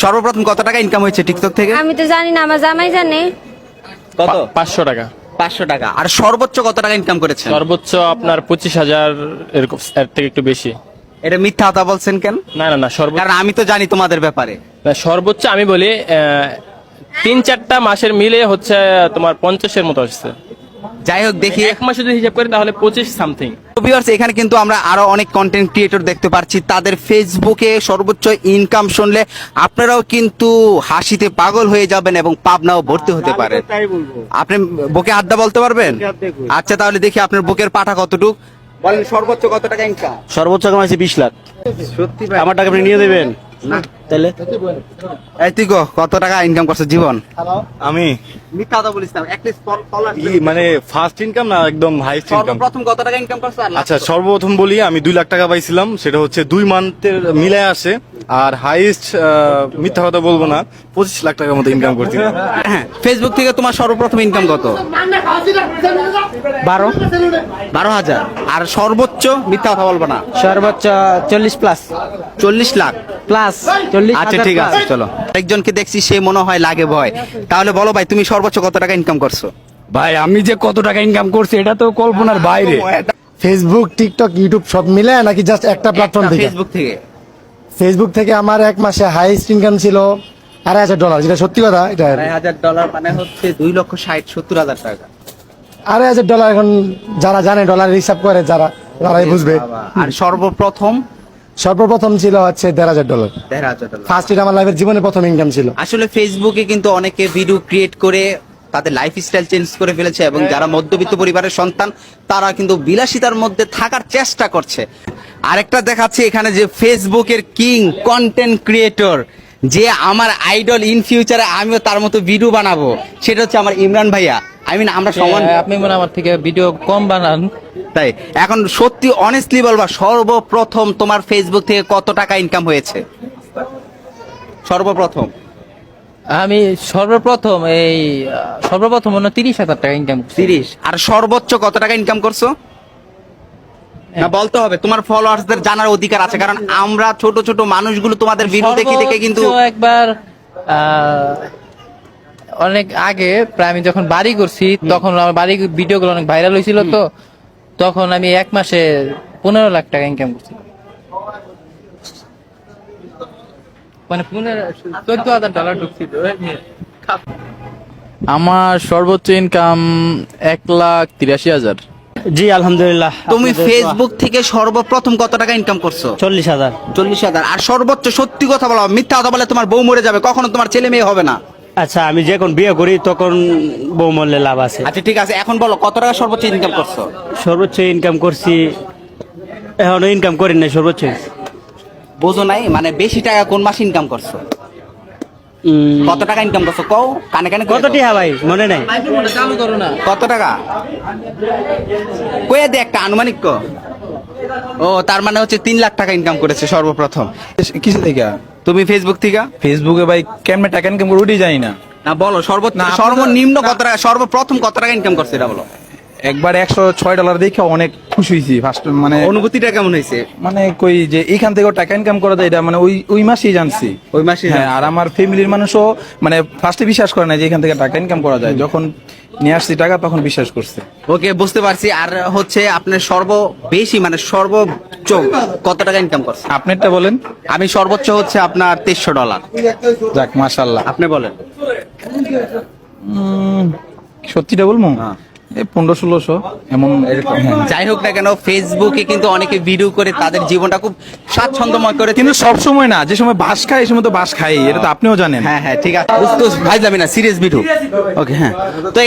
সর্বপ্রথম কত টাকা ইনকাম হয়েছে টিকটক থেকে? আমি তো জানি না, আমার জামাই জানে। কত? 500 টাকা। 500 টাকা। আর সর্বোচ্চ কত টাকা ইনকাম করেছেন? সর্বোচ্চ আপনার 25,000, এরকম, এর থেকে একটু বেশি। এটা মিথ্যা কথা বলছেন কেন? না না না, কারণ আমি তো জানি তোমাদের ব্যাপারে। সর্বোচ্চ আমি বলি 3-4টা মাসের মিলে হচ্ছে তোমার 50-এর মতো আসছে। যাই হোক, দেখি এক মাসে যদি হিসাব করি তাহলে 25 সামথিং। ভিউয়ার্স, এখানে কিন্তু আমরা আরো অনেক কন্টেন্ট ক্রিয়েটর দেখতে পাচ্ছি, তাদের ফেসবুকে সর্বোচ্চ ইনকাম শুনলে আপনারাও কিন্তু হাসিতে পাগল হয়ে যাবেন এবং পাবনাও ভর্তি হতে পারে। আপনি বুকে আড্ডা বলতে পারবেন? আচ্ছা, তাহলে দেখি আপনার বুকের পাঠা কতটুক বলেন। সর্বোচ্চ কত টাকা ইনকাম? সর্বোচ্চ কামাইছি 20 লাখ। সত্যি ভাই? আমার টাকা আপনি নিয়ে দেবেন না তাহলে? এই তুই কত টাকা ইনকাম করছো জীবন? আমি মিথ্যা কথা বলিস না, অ্যাটলিস্ট ফলোয়ার কি মানে ফার্স্ট ইনকাম না একদম হাইস্ট ইনকাম? সর্বপ্রথম কত টাকা ইনকাম করছো? আর আচ্ছা, সর্বপ্রথম বলি আমি 2 লাখ টাকা পাইছিলাম, সেটা হচ্ছে 2 মান্থের মিলায় আসে। আর হাইস্ট মিথ্যা কথা বলবো না, 25 লাখ টাকার মতো ইনকাম করছিলাম। হ্যাঁ, ফেসবুক থেকে তোমার সর্বপ্রথম ইনকাম কত? 12,000। আর সর্বোচ্চ? মিথ্যা কথা বলবো না। সর্বোচ্চ 40 প্লাস। 40 লাখ প্লাস 40। আচ্ছা ঠিক আছে, চলো। একজনকে দেখছি সে মনে হয় লাগে ভয়। তাহলে বলো ভাই, তুমি সর্বোচ্চ কত টাকা ইনকাম করছো? ভাই আমি যে কত টাকা ইনকাম করছি এটা তো কল্পনার বাইরে। ফেসবুক, টিকটক, ইউটিউব সব মিলে নাকি জাস্ট একটা প্ল্যাটফর্ম থেকে? ফেসবুক থেকে। ফেসবুক থেকে আমার এক মাসে হাইস্ট ইনকাম ছিল $2,500, যেটা সত্যি কথা। এটা $2,500 মানে হচ্ছে 2,60,70,000 টাকা। $2,500 এখন যারা জানে ডলারের হিসাব করে যারাই বুঝবে। আর সর্বপ্রথম ছিল হচ্ছে $1,500। $1,500। ফার্স্ট এটা আমার লাইফের জীবনে প্রথম ইনকাম ছিল। আসলে ফেসবুকে কিন্তু অনেকে ভিডিও ক্রিয়েট করে তাদের লাইফস্টাইল চেঞ্জ করে ফেলেছে, এবং যারা মধ্যবিত্ত পরিবারের সন্তান তারা কিন্তু বিলাসিতার মধ্যে থাকার চেষ্টা করছে। আরেকটা দেখাচ্ছি এখানে যে ফেসবুকের কিং কন্টেন্ট ক্রিয়েটর, যে আমার আইডল, ইন ফিউচারে আমিও তার মতো ভিডিও বানাবো, সেটা হচ্ছে আমার ইমরান ভাইয়া। আমরা সমান। আপনি মনে আমার থেকে ভিডিও কম বানান। তাই এখন সত্যি অনেস্টলি বলবা, সর্বপ্রথম তোমার ফেসবুক থেকে কত টাকা ইনকাম হয়েছে? সর্বপ্রথম আমি সর্বপ্রথম 30,000 টাকা ইনকাম করছি। 30। আর সর্বোচ্চ কত টাকা ইনকাম করছো? না, বলতে হবে, তোমার ফলোয়ার্সদের জানার অধিকার আছে, কারণ আমরা ছোট ছোট মানুষগুলো তোমাদের ভিডিও দেখে দেখে কিন্তু। সর্বোচ্চ একবার অনেক আগে, প্রায় আমি যখন বাড়ি করছি তখন আমার বাড়ি ভিডিওগুলো অনেক ভাইরাল হয়েছিল, তো তখন আমি এক মাসে 15 লাখ টাকা ইনকাম করছি। মানে $14,000 ঢুকছিল। আমার সর্বোচ্চ ইনকাম 1,83,000। জি আলহামদুলিল্লাহ। তুমি ফেসবুক থেকে সর্বপ্রথম কত টাকা ইনকাম করছো? 40,000। 40,000। আর সর্বোচ্চ? সত্যি কথা বলো, মিথ্যা কথা বলে তোমার বউ মরে যাবে, কখনো তোমার ছেলে মেয়ে হবে না। আচ্ছা, আমি যখন বিয়ে করি তখন বউ মরলে লাভ আছে। আচ্ছা ঠিক আছে, এখন বলো কত টাকা সর্বোচ্চ ইনকাম করছো? সর্বোচ্চ ইনকাম করছি, এখনো ইনকাম করি নাই সর্বোচ্চ। বোঝো নাই মানে বেশি টাকা কোন মাসে ইনকাম করছো? কত টাকা ইনকাম করছো কও, কানে কানে কত টাকা ভাই মনে নাই? কত টাকা কয়ে দে একটা আনুমানিক কো। ও, তার মানে হচ্ছে 3 লাখ টাকা ইনকাম করেছে সর্বপ্রথম। কিসে থেকে? তুমি ফেসবুক থেকে? ফেসবুকে ভাই কেমনে টাকা ইনকাম করে ওটাই জানি না। না বলো, সর্বনিম্ন কত টাকা, সর্বপ্রথম কত টাকা ইনকাম করছে এটা বলো। একবার $106 দেখে অনেক খুশি হয়েছি ফার্স্ট। মানে অনুভূতিটা কেমন হয়েছে? মানে কই যে এখান থেকে টাকা ইনকাম করা যায়, এটা মানে ওই মাসেই জানছি। ওই মাসে? হ্যাঁ। আর আমার ফ্যামিলির মানুষও মানে ফার্স্টে বিশ্বাস করে না যে এখান থেকে টাকা ইনকাম করা যায়, যখন নিয়ে আসছি টাকা তখন বিশ্বাস করছে। ওকে, বুঝতে পারছি। আর হচ্ছে আপনার সর্ববেশি মানে সর্বোচ্চ কত টাকা ইনকাম করছে? আপনারটা বলেন। আমি সর্বোচ্চ হচ্ছে আপনার $300। যাক মাশাআল্লাহ। আপনি বলেন। সত্যিটা বলবো, এই 1500-1600 এমন এরকম। যাই হোক না কেন, ফেসবুকে কিন্তু অনেকে ভিডিও করে তাদের জীবনটা খুব স্বাচ্ছন্দ্যময় করে, কিন্তু সব সময় না, যে সময় বাস খায় এই সময় তো বাস খাই, এটা তো আপনিও জানেন। হ্যাঁ হ্যাঁ ঠিক আছে, বুঝতে ভাই যাবি না, সিরিয়াস ভিডিও। ওকে হ্যাঁ, তো